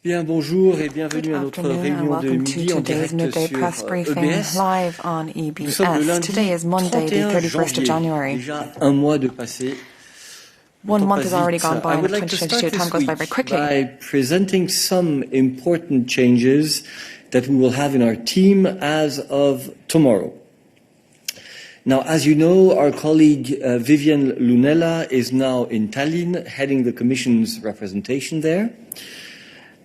Bien, bonjour et bienvenue à notre réunion de midi en direct sur EBS. Nous sommes le lundi 31 janvier, déjà un mois de passé. 1 month has already gone by, I and would like to 2022 start time this goes by week very quickly. by presenting some important changes that we will have in our team as of tomorrow. Now, as you know, our colleague Vivian Lunella is now in Tallinn, heading the Commission's representation there.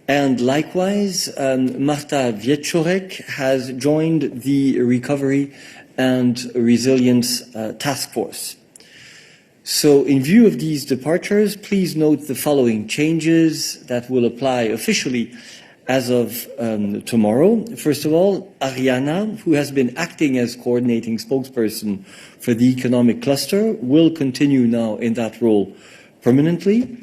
And likewise, Marta Wieczorek has joined the Recovery and Resilience Task Force. So in view of these departures, please note the following changes that will apply officially as of tomorrow. First of all, Ariana, who has been acting as coordinating spokesperson for the economic cluster, will continue now in that role permanently.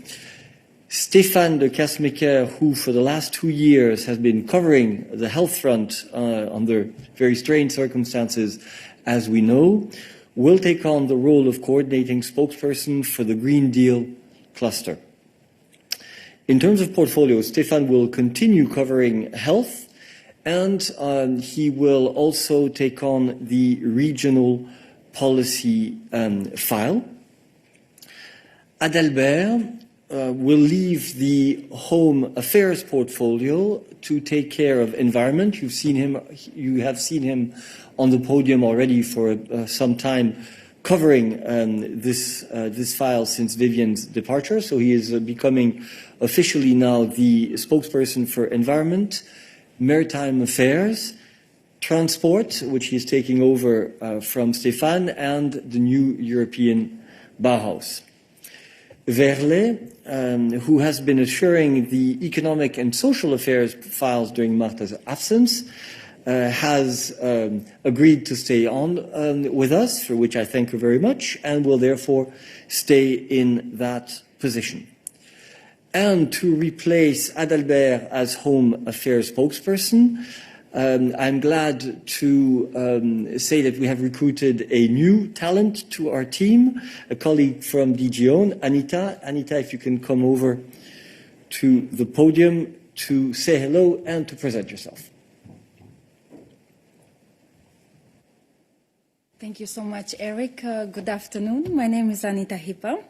Stéphane de Casmaker, who for the last 2 years has been covering the health front under very strange circumstances, as we know, will take on the role of coordinating spokesperson for the Green Deal cluster. In terms of portfolio, Stéphane will continue covering health, and he will also take on the regional policy file. Adalbert will leave the Home Affairs portfolio to take care of environment. You have seen him on the podium already for some time covering this file since Vivian's departure. So he is becoming officially now the spokesperson for environment, maritime affairs, transport, which he is taking over from Stéphane, and the new European Bauhaus. Verlet, who has been assuring the economic and social affairs files during Marta's absence, has agreed to stay on with us, for which I thank her very much, and will therefore stay in that position. And to replace Adalbert as Home Affairs spokesperson, I'm glad to say that we have recruited a new talent to our team, a colleague from DG OWN, Anita. Anita, if you can come over to the podium to say hello and to present yourself. Thank you so much, Eric. Good afternoon. My name is Anita Hipa.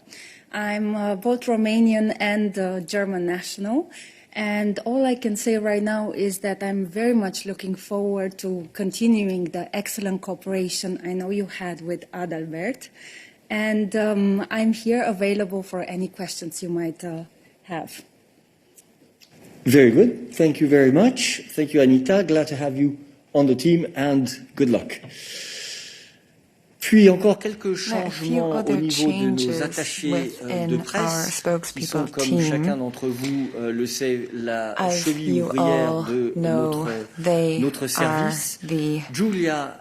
I'm both Romanian and German national. And all I can say right now is that I'm very much looking forward to continuing the excellent cooperation I know you had with Adalbert. And I'm here available for any questions you might have. Very good. Thank you very much. Thank you, Anita. Glad to have you on the team, and good luck. Puis encore quelques changements au niveau de nos attachés de presse, qui sont, comme chacun d'entre vous le sait, la cheville ouvrière de notre service. Julia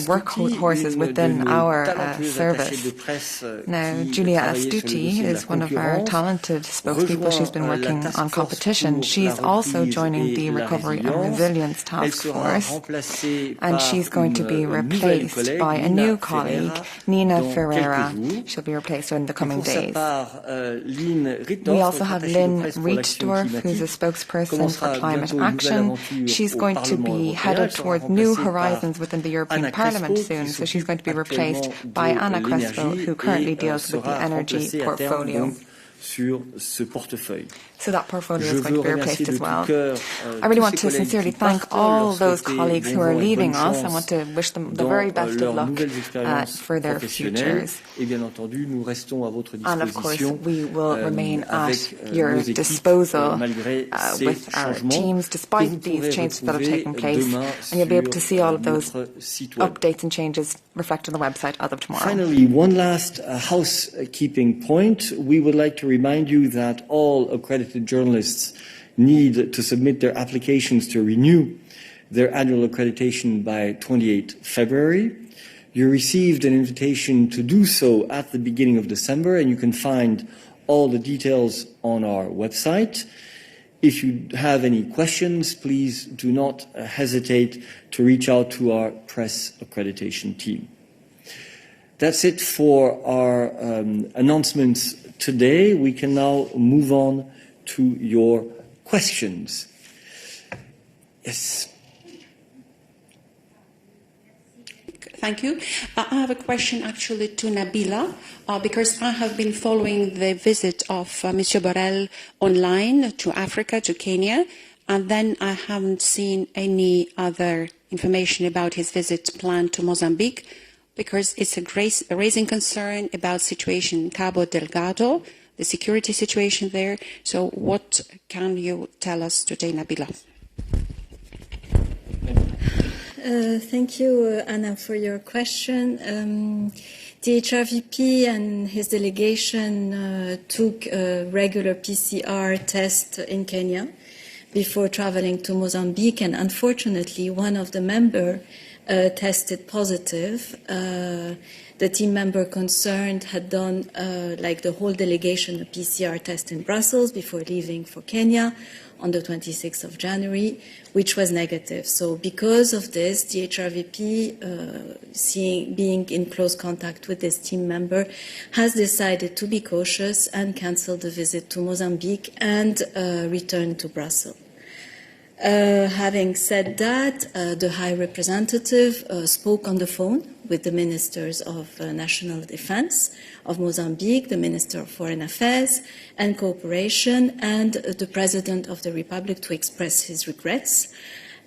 workhorses within our service. Now, Julia Astuti is one of our talented spokespeople. She's been working on competition. She's also joining the Recovery and Resilience Task Force, and she's going to be replaced by a new colleague, Nina Ferreira. She'll be replaced in the coming days. We also have Lynn Rietdorf, who's a spokesperson for climate action. She's going to be headed towards new horizons within the European Parliament soon, so she's going to be replaced by Anna Crespo, who currently deals with the energy portfolio. So that portfolio is going to be replaced as well. I really want to sincerely thank all those colleagues who are leaving us. I want to wish them the very best of luck for their futures. And of course, we will remain at your disposal with our teams, despite these changes that are taking place. And you'll be able to see all of those updates and changes reflected on the website as of tomorrow. Finally, one last housekeeping point. We would like to remind you that all accredited journalists need to submit their applications to renew their annual accreditation by 28 February. You received an invitation to do so at the beginning of December, and you can find all the details on our website. If you have any questions, please do not hesitate to reach out to our press accreditation team. That's it for our announcements today. We can now move on to your questions. Yes. Thank you. I have a question actually to Nabila, because I have been following the visit of Monsieur Borrell online to Africa, to Kenya, and then I haven't seen any other information about his visit planned to Mozambique, because it's a raising concern about situation in Cabo Delgado, the security situation there. So what can you tell us today, Nabila? Thank you, Anna, for your question. The HRVP and his delegation took a regular PCR test in Kenya before traveling to Mozambique, and unfortunately, one of the members tested positive. The team member concerned had done, like the whole delegation, a PCR test in Brussels before leaving for Kenya on the 26th of January, which was negative. So because of this, the HRVP, being in close contact with this team member, has decided to be cautious and cancel the visit to Mozambique and return to Brussels. Having said that, the High Representative spoke on the phone with the Ministers of National Defense of Mozambique, the Minister of Foreign Affairs and Cooperation, and the President of the Republic to express his regrets.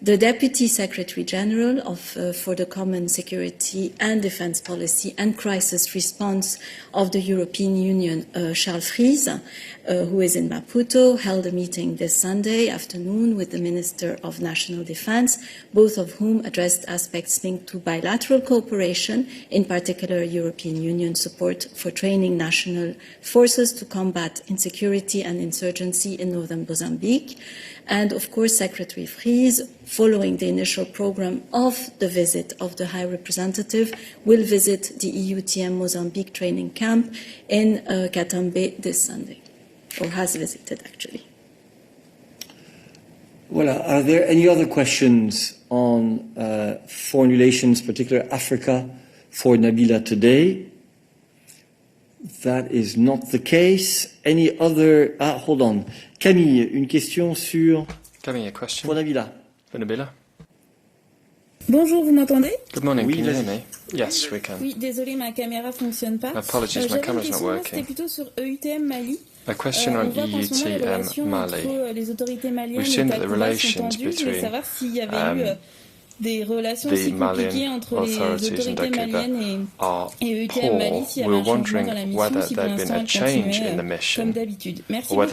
The Deputy Secretary General for the Common Security and Defence Policy and Crisis Response of the European Union, Charles Fries, who is in Maputo, held a meeting this Sunday afternoon with the Minister of National Defence, both of whom addressed aspects linked to bilateral cooperation, in particular European Union support for training national forces to combat insecurity and insurgency in northern Mozambique. And of course, Secretary Fries, following the initial program of the visit of the High Representative, will visit the EUTM Mozambique training camp in Katambe this Sunday, or has visited actually. Well, are there any other questions on foreign relations, particularly Africa, for Nabila today? That is not the case. Any other... hold on. Camille, une question sur... Camille, a question? Pour Nabila. For Nabila. Bonjour, vous m'entendez? Good morning, oui, can you hear me? Yes, we can. Oui, désolé, ma caméra fonctionne pas. Apologies, my camera's not working. C'était plutôt sur EUTM Mali. A question on EUTM Mali. We've seen that the relations between des relations si compliquées entre les autorités maliennes et EUTM Mali, s'il y avait un changement dans la mission, si pour l'instant elle continuait comme d'habitude. Merci beaucoup.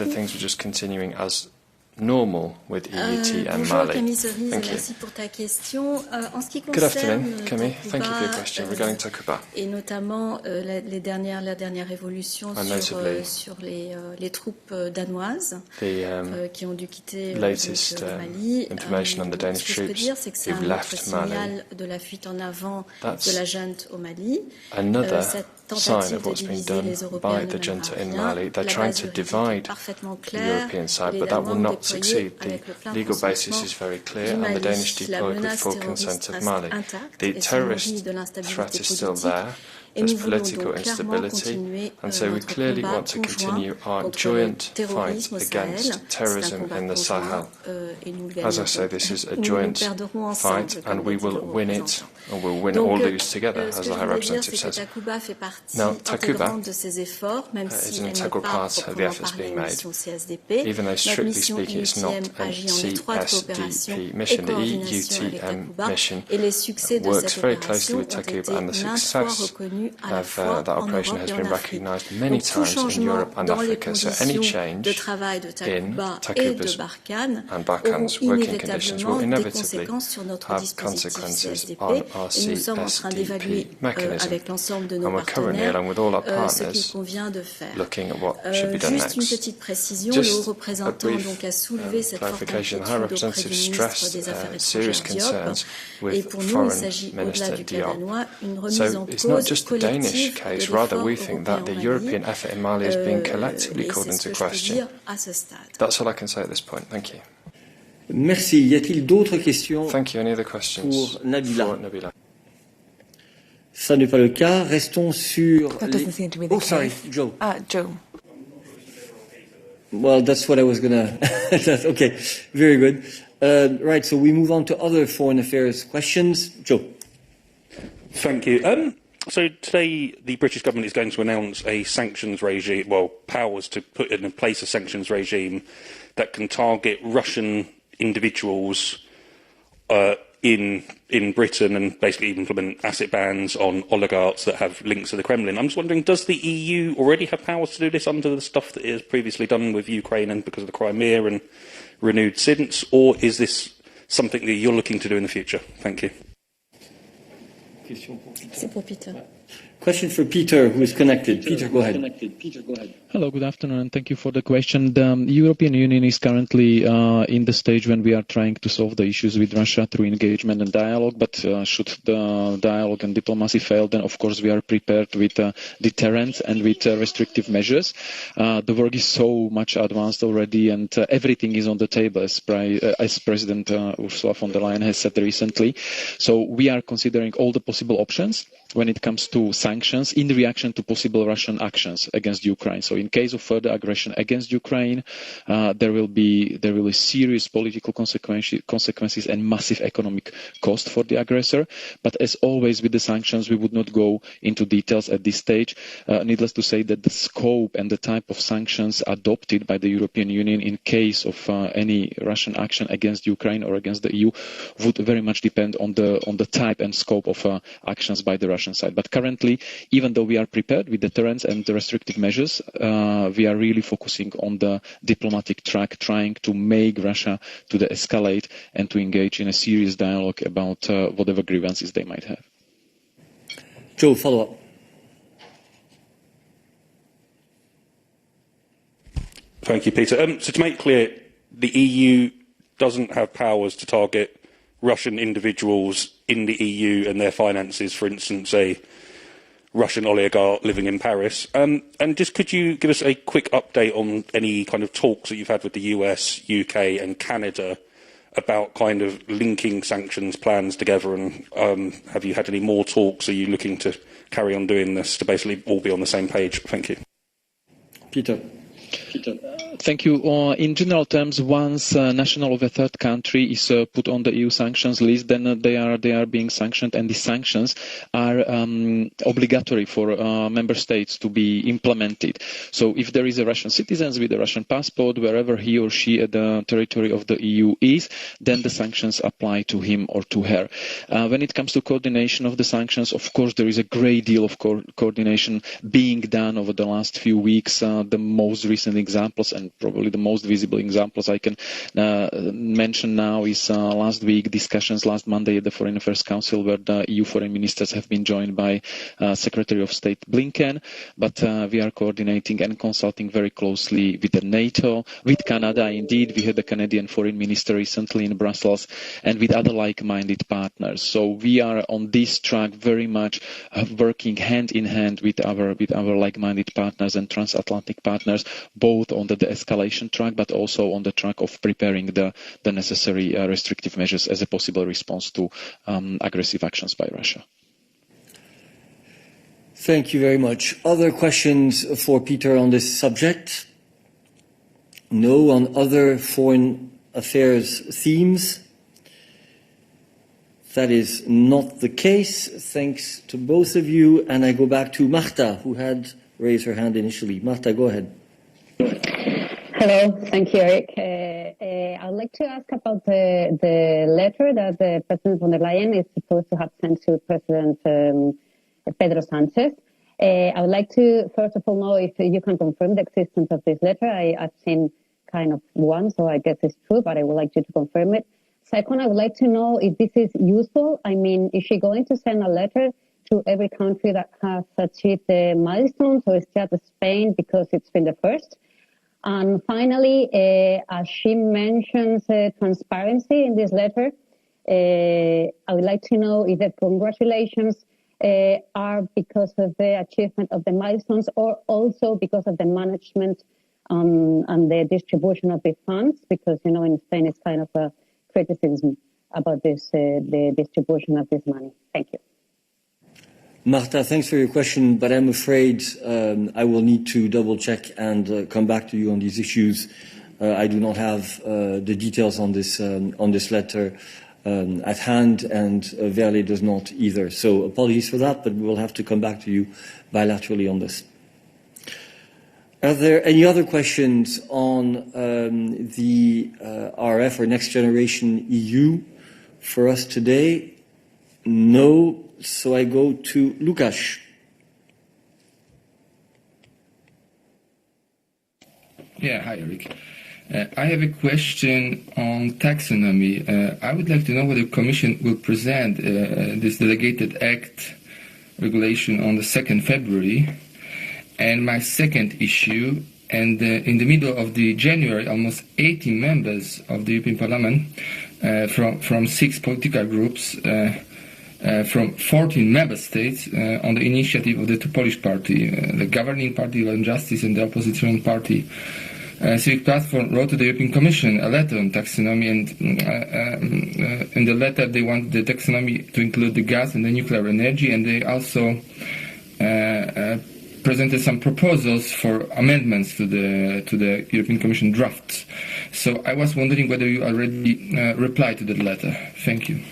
Normal with EUTM Mali. Thank you. Merci pour ta question. En ce qui Good afternoon, concerne Camille. Thank you for your question regarding Takuba. Et notamment la dernière évolution sur les troupes danoises qui ont dû quitter le Mali. Information on the Danish Ce que je peux dire, c'est que c'est un autre signal de la fuite en avant de la junte au Mali. Another sign of what's been done by the junta in Mali. They're trying to divide the European side, but that will not succeed. The legal basis is very clear, and the Danish deployed with full consent of Mali. The terrorist threat is still there. There's political instability, and so we clearly want to continue our joint fight against terrorism in the Sahel. As I say, this is a joint fight, and we will win it, and we'll win or lose together, as the High Representative says. Now, Takuba is an integral part of the efforts being made, even though strictly speaking it's not a CSDP mission. The EUTM mission works very closely with Takuba, and the success of that operation has been recognised many times in Europe and Africa. So any change in Takuba's and Barkhane's working conditions will inevitably have consequences on our CSDP mechanism. And we're currently, along with all our partners, looking at what should be done next. Just a brief clarification. The High Representative stressed serious concerns with Foreign Minister Diop. So it's not just the Danish case, rather we think that the European effort in Mali is being collectively called into question. That's all I can say at this point. Thank you. Merci. Y a-t-il d'autres questions? Thank you. Any other questions pour Nabila? For Nabila? Ça n'est pas le cas. Restons sur... That doesn't seem to be the case. Sorry, Joe. Joe. Well, that's what I was going to... Okay, very good. Right, so we move on to other foreign affairs questions. Joe. Thank you. So today the British government is going to announce a sanctions regime, well, powers to put in place a sanctions regime that can target Russian individuals in Britain and basically implement asset bans on oligarchs that have links to the Kremlin. I'm just wondering, does the EU already have powers to do this under the stuff that it has previously done with Ukraine and because of the Crimea and renewed since, or is this something that you're looking to do in the future? Thank you. C'est pour Peter. Question for Peter, who is connected. Peter, go ahead. Hello, good afternoon, and thank you for the question. The European Union is currently in the stage when we are trying to solve the issues with Russia through engagement and dialogue, but should the dialogue and diplomacy fail, then of course we are prepared with deterrence and with restrictive measures. The work is so much advanced already, and everything is on the table, as President Ursula von der Leyen has said recently. So we are considering all the possible options when it comes to sanctions in reaction to possible Russian actions against Ukraine. So in case of further aggression against Ukraine, there will be serious political consequences and massive economic cost for the aggressor. But as always with the sanctions, we would not go into details at this stage. Needless to say that the scope and the type of sanctions adopted by the European Union in case of any Russian action against Ukraine or against the EU would very much depend on the type and scope of actions by the Russian side. But currently, even though we are prepared with deterrence and the restrictive measures, we are really focusing on the diplomatic track, trying to make Russia to de-escalate and to engage in a serious dialogue about whatever grievances they might have. Joe, follow up. Thank you, Peter. So to make clear, the EU doesn't have powers to target Russian individuals in the EU and their finances, for instance, a Russian oligarch living in Paris. And just could you give us a quick update on any kind of talks that you've had with the US, UK and Canada about kind of linking sanctions plans together? And have you had any more talks? Are you looking to carry on doing this to basically all be on the same page? Thank you. Peter. Thank you. In general terms, once a national of a third country is put on the EU sanctions list, then they are being sanctioned, and the sanctions are obligatory for member states to be implemented. So if there is a Russian citizen with a Russian passport, wherever he or she at the territory of the EU is, then the sanctions apply to him or to her. When it comes to coordination of the sanctions, of course, there is a great deal of coordination being done over the last few weeks. The most recent examples and probably the most visible examples I can mention now is last week discussions last Monday at the Foreign Affairs Council, where the EU foreign ministers have been joined by Secretary of State Blinken, but we are coordinating and consulting very closely with the NATO, with Canada. Indeed, we had the Canadian foreign minister recently in Brussels, and with other like-minded partners. So we are on this track very much working hand in hand with our like-minded partners and transatlantic partners, both on the de-escalation track, but also on the track of preparing the necessary restrictive measures as a possible response to aggressive actions by Russia. Thank you very much. Other questions for Peter on this subject? No, on other foreign affairs themes? That is not the case. Thanks to both of you. And I go back to Marta, who had raised her hand initially. Marta, go ahead. Hello, thank you, Eric. I'd like to ask about the letter that President von der Leyen is supposed to have sent to President Pedro Sanchez. I would like to, first of all, know if you can confirm the existence of this letter. I've seen kind of one, so I guess it's true, but I would like you to confirm it. Second, I would like to know if this is useful. I mean, is she going to send a letter to every country that has achieved the milestones, or is just Spain because it's been the first? And finally, as she mentions transparency in this letter, I would like to know if the congratulations are because of the achievement of the milestones, or also because of the management and the distribution of the funds, because, you know, in Spain it's kind of a criticism about this, the distribution of this money. Thank you. Marta, thanks for your question, but I'm afraid I will need to double-check and come back to you on these issues. I do not have the details on this letter at hand, and Verle does not either. So apologies for that, but we will have to come back to you bilaterally on this. Are there any other questions on the RF or Next Generation EU for us today? No. So I go to Lukáš. Yeah, hi, Eric. I have a question on taxonomy. I would like to know whether the Commission will present this delegated act regulation on the 2nd February. And my second issue, and in the middle of the January, almost 80 members of the European Parliament from 6 political groups from 14 member states on the initiative of the two Polish party, the governing party, Law and Justice, and the opposition party, Civic Platform, wrote to the European Commission a letter on taxonomy, and in the letter they want the taxonomy to include the gas and the nuclear energy, and they also presented some proposals for amendments to the European Commission draft. So I was wondering whether you already replied to that letter. Thank you.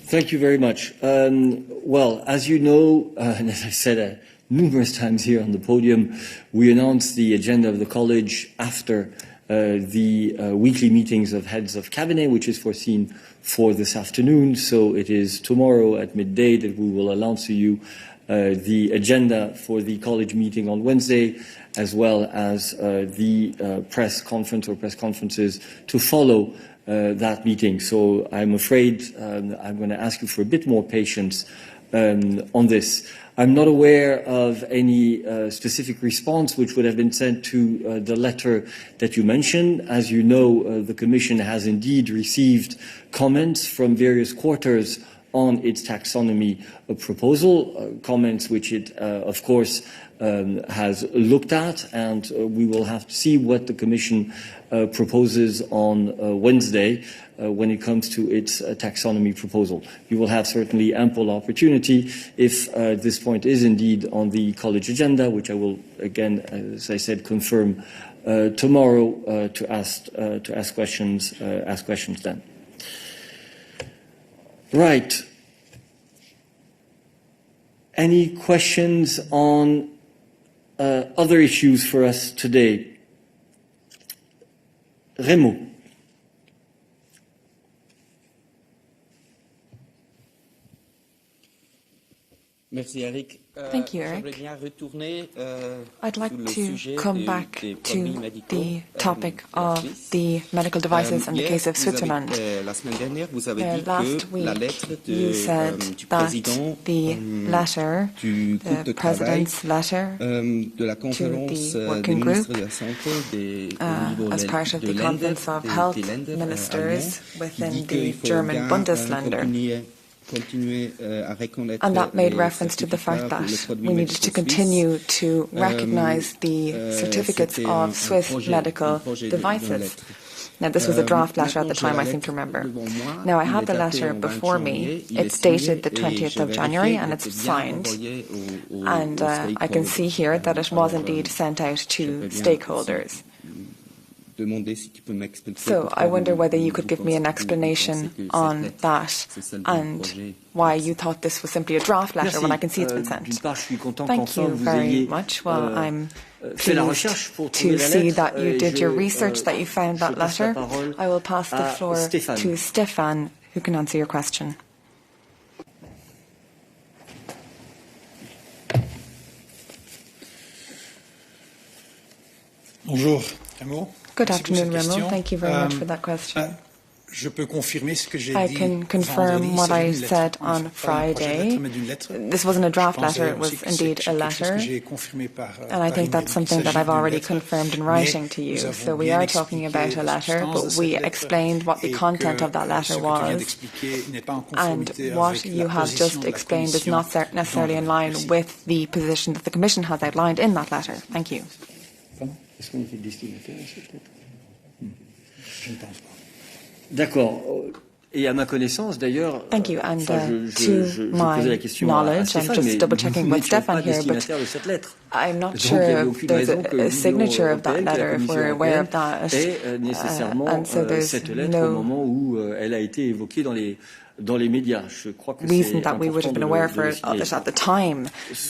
Thank you very much. Well, as you know, and as I said numerous times here on the podium, we announced the agenda of the College after the weekly meetings of heads of cabinet, which is foreseen for this afternoon. So it is tomorrow at midday that we will announce to you the agenda for the College meeting on Wednesday, as well as the press conference or press conferences to follow that meeting. So I'm afraid I'm going to ask you for a bit more patience on this. I'm not aware of any specific response which would have been sent to the letter that you mentioned. As you know, the Commission has indeed received comments from various quarters on its taxonomy proposal, comments which it, of course, has looked at, and we will have to see what the Commission proposes on Wednesday when it comes to its taxonomy proposal. You will have certainly ample opportunity if this point is indeed on the College agenda, which I will, again, as I said, confirm tomorrow to ask questions then. Right. Any questions on other issues for us today? Remo. Merci, Eric. Thank you, Eric. I'd like to come back to the topic of the medical devices in the case of Switzerland. Last week, you said that the letter, the President's letter to the working group as part of the Conference of Health Ministers within the German Bundesländer, and that made reference to the fact that we needed to continue to recognize the certificates of Swiss medical devices. Now, this was a draft letter at the time, I seem to remember. Now, I have the letter before me. It's dated the 20th of January, and it's signed. And I can see here that it was indeed sent out to stakeholders. So I wonder whether you could give me an explanation on that and why you thought this was simply a draft letter when I can see it's been sent. Thank you very much. Well, I'm pleased to see that you did your research, that you found that letter. I will pass the floor to Stefan, who can answer your question. Bonjour, Remo. Good afternoon, Remo. Thank you very much for that question. I can confirm what I said on Friday. This wasn't a draft letter, it was indeed a letter. And I think that's something that I've already confirmed in writing to you. So we are talking about a letter, but we explained what the content of that letter was. And what you have just explained is not necessarily in line with the position that the Commission has outlined in that letter. Thank you. D'accord. Et à ma connaissance, d'ailleurs, thank you. And to my knowledge, I'm just double-checking with Stefan here, but I'm not sure if there's a signature of that letter, if we're aware of that. And so there's no reason that we would have been aware of it at the time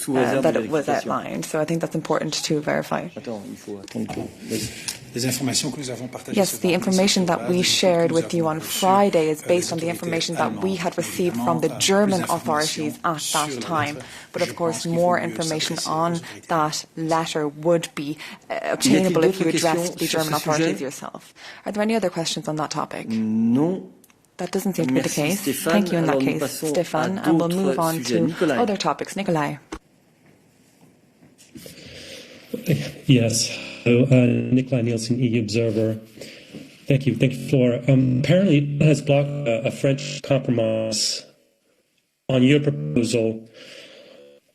that it was outlined. So I think that's important to verify. Yes, the information that we shared with you on Friday is based on the information that we had received from the German authorities at that time. But of course, more information on that letter would be obtainable if you addressed the German authorities yourself. Are there any other questions on that topic? No. That doesn't seem to be the case. Thank you in that case, Stefan. And we'll move on to other topics. Nikolai. Yes. Nikolai Nielsen, EU Observer. Thank you. Thank you, Flora. Apparently, it has blocked a French compromise on your proposal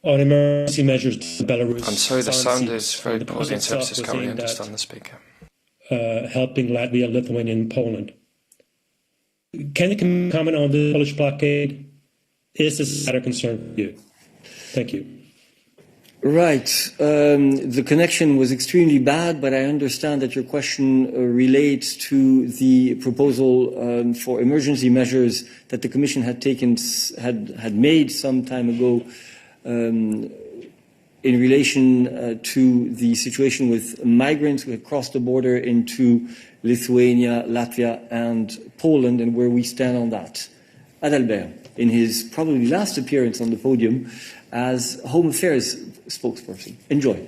on emergency measures in Belarus. I'm sorry, the sound is very poor. The services can't really understand the speaker. Helping Latvia, Lithuania, and Poland. Can you comment on the Polish blockade? Is this a matter of concern for you? Thank you. Right. The connection was extremely bad, but I understand that your question relates to the proposal for emergency measures that the Commission had made some time ago in relation to the situation with migrants who had crossed the border into Lithuania, Latvia, and Poland, and where we stand on that. Adalbert, in his probably last appearance on the podium as Home Affairs spokesperson. Enjoy.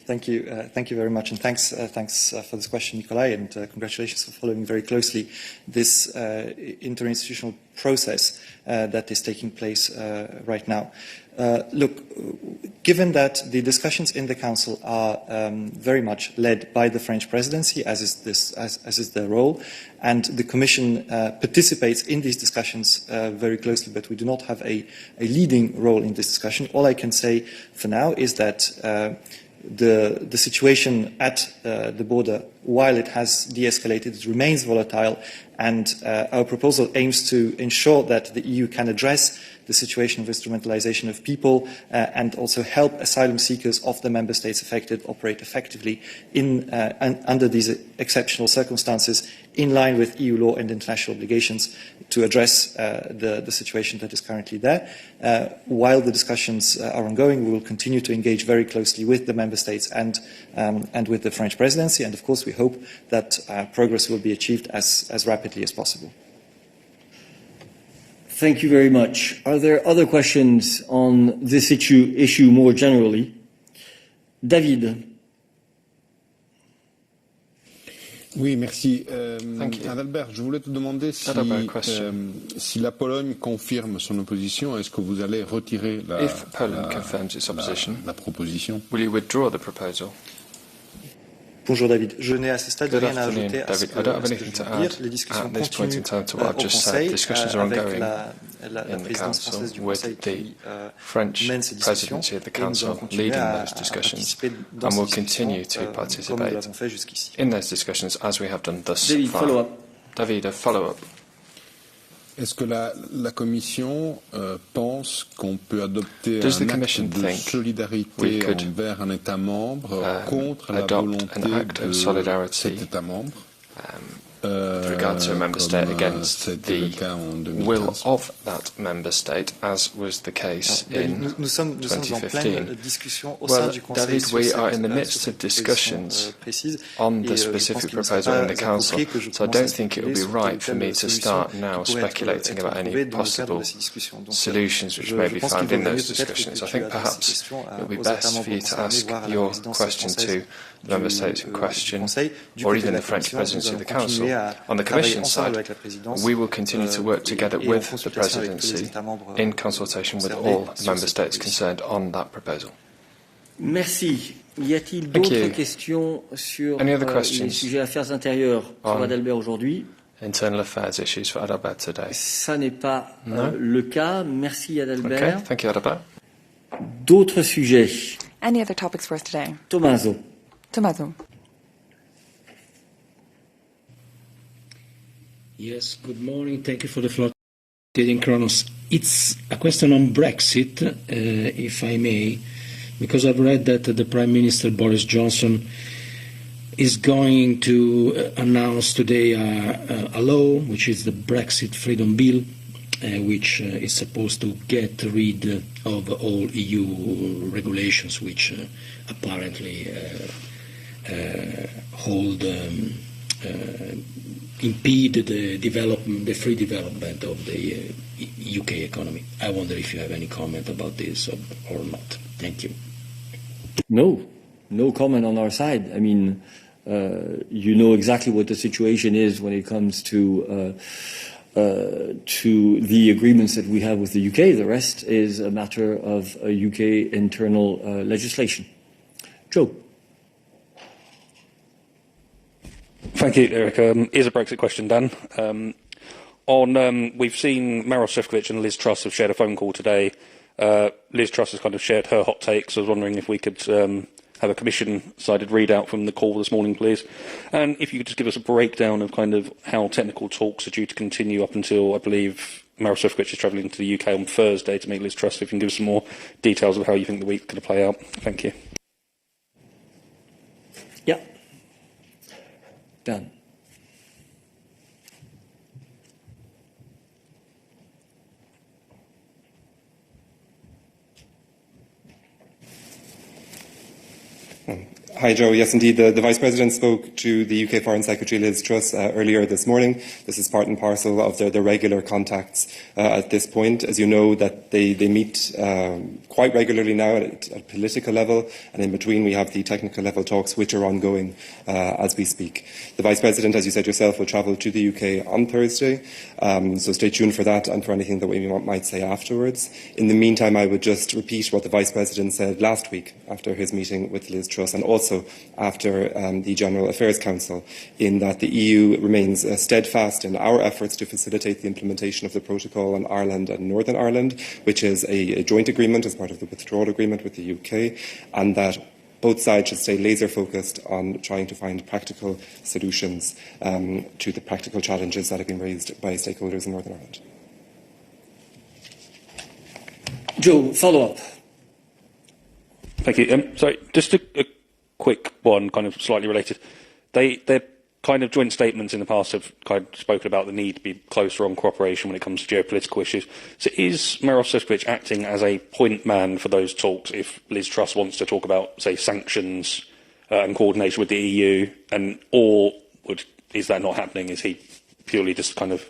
Thank you very much, and thanks for this question, Nikolai, and congratulations for following very closely this interinstitutional process that is taking place right now. Look, given that the discussions in the Council are very much led by the French presidency, as is their role, and the Commission participates in these discussions very closely, but we do not have a leading role in this discussion. All I can say for now is that the situation at the border, while it has de-escalated, it remains volatile, and our proposal aims to ensure that the EU can address the situation of instrumentalization of people and also help asylum seekers of the member states affected operate effectively under these exceptional circumstances, in line with EU law and international obligations to address the situation that is currently there. While the discussions are ongoing, we will continue to engage very closely with the member states and with the French presidency, and of course we hope that progress will be achieved as rapidly as possible. Thank you very much. Are there other questions on this issue more generally? David. Oui, merci. Adalbert, je voulais te demander si la Pologne confirme son opposition, est-ce que vous allez retirer la proposition? Will you withdraw the proposal? Bonjour David, je n'ai à ce stade rien à ajouter à ce I don't have anything to add les discussions at this point in time to what I've just said. Discussions are ongoing in the Council with the French presidency of the Council leading those discussions, and will continue to participate in those discussions as we have done thus far. David, a follow-up. Est-ce que la Commission pense qu'on peut adopter un acte de solidarité envers un État membre contre la volonté de cet État membre with regard to a member state against the will of that member state, as was the case in 2015. Well, David, we are in the midst of discussions on the specific proposal in the Council, so I don't think it would be right for me to start now speculating about any possible solutions which may be found in those discussions. I think perhaps it would be best for you to ask your question to the member states in question, or even the French presidency of the Council. On the Commission side, we will continue to work together with the Presidency in consultation with all the Member States concerned on that proposal. Merci. Y a-t-il d'autres questions sur les sujets affaires intérieures pour Adalbert aujourd'hui? Internal affairs issues for Adalbert today. Ça n'est pas le cas. Merci Adalbert. Okay, thank you Adalbert. D'autres sujets? Any other topics for us today? Tommaso. Yes, good morning. Thank you for the floor. Kronos. It's a question on Brexit, if I may, because I've read that the Prime Minister Boris Johnson is going to announce today a law, which is the Brexit Freedom Bill, which is supposed to get rid of all EU regulations which apparently impede the free development of the UK economy. I wonder if you have any comment about this or not. Thank you. No comment on our side. I mean, you know exactly what the situation is when it comes to the agreements that we have with the UK. The rest is a matter of UK internal legislation. Joe. Thank you, Eric. Here's a Brexit question, Dan. We've seen Meryl Sefcovic and Liz Truss have shared a phone call today. Liz Truss has kind of shared her hot takes. I was wondering if we could have a commission-sided readout from the call this morning, please. And if you could just give us a breakdown of kind of how technical talks are due to continue up until, I believe, Meryl Sefcovic is travelling to the UK on Thursday to meet Liz Truss. If you can give us some more details of how you think the week's going to play out. Thank you. Yeah. Done. Hi, Joe. Yes, indeed. The Vice President spoke to the UK Foreign Secretary Liz Truss earlier this morning. This is part and parcel of their regular contacts at this point. As you know, that they meet quite regularly now at a political level, and in between we have the technical level talks which are ongoing as we speak. The Vice President, as you said yourself, will travel to the UK on Thursday, so stay tuned for that and for anything that we might say afterwards. In the meantime, I would just repeat what the Vice President said last week after his meeting with Liz Truss, and also after the General Affairs Council, in that the EU remains steadfast in our efforts to facilitate the implementation of the protocol on Ireland and Northern Ireland, which is a joint agreement as part of the withdrawal agreement with the UK, and that both sides should stay laser focused on trying to find practical solutions to the practical challenges that have been raised by stakeholders in Northern Ireland. Joe, follow up. Thank you. Sorry, just a quick one, kind of slightly related. Their kind of joint statements in the past have kind of spoken about the need to be closer on cooperation when it comes to geopolitical issues. So is Meryl Sefcovic acting as a point man for those talks if Liz Truss wants to talk about, say, sanctions and coordination with the EU, is that not happening? Is he purely just kind of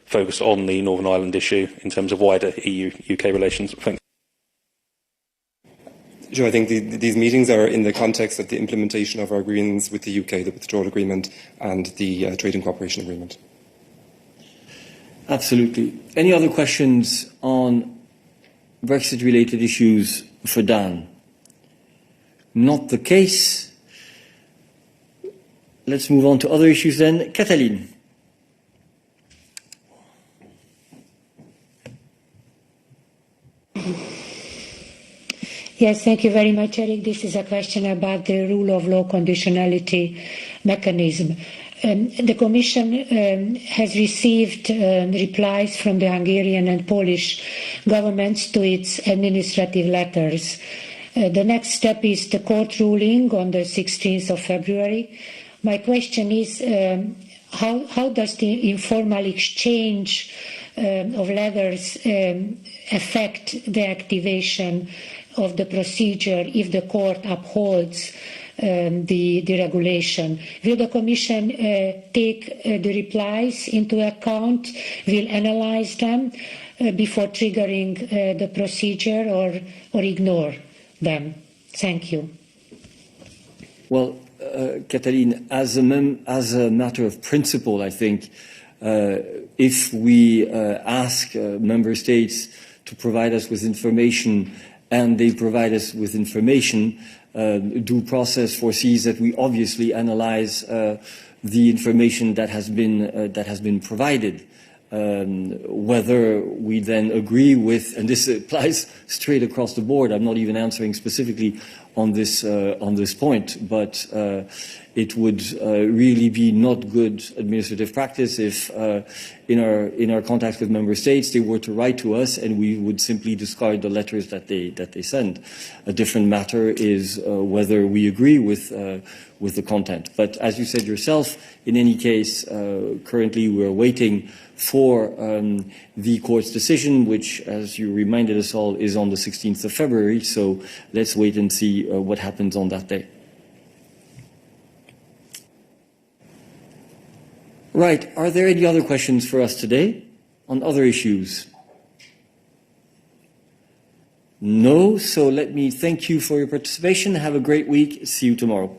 focused on the Northern Ireland issue in terms of wider EU-UK relations? Thanks. Joe, I think these meetings are in the context of the implementation of our agreements with the UK, the withdrawal agreement and the trade and cooperation agreement. Absolutely. Any other questions on Brexit-related issues for Dan? Not the case. Let's move on to other issues then. Katalin. Yes, thank you very much, Eric. This is a question about the rule of law conditionality mechanism. The Commission has received replies from the Hungarian and Polish governments to its administrative letters. The next step is the court ruling on the 16th of February. My question is, how does the informal exchange of letters affect the activation of the procedure if the court upholds the regulation? Will the Commission take the replies into account, will analyze them before triggering the procedure, or ignore them? Thank you. Well, Katalin, as a matter of principle, I think if we ask member states to provide us with information and they provide us with information, due process foresees that we obviously analyze the information that has been provided. Whether we then agree with, and this applies straight across the board, I'm not even answering specifically on this point, but it would really be not good administrative practice if in our contacts with member states they were to write to us and we would simply discard the letters that they send. A different matter is whether we agree with the content. But as you said yourself, in any case, currently we're waiting for the court's decision, which, as you reminded us all, is on the 16th of February. So let's wait and see what happens on that day. Right. Are there any other questions for us today on other issues? No. So let me thank you for your participation. Have a great week. See you tomorrow.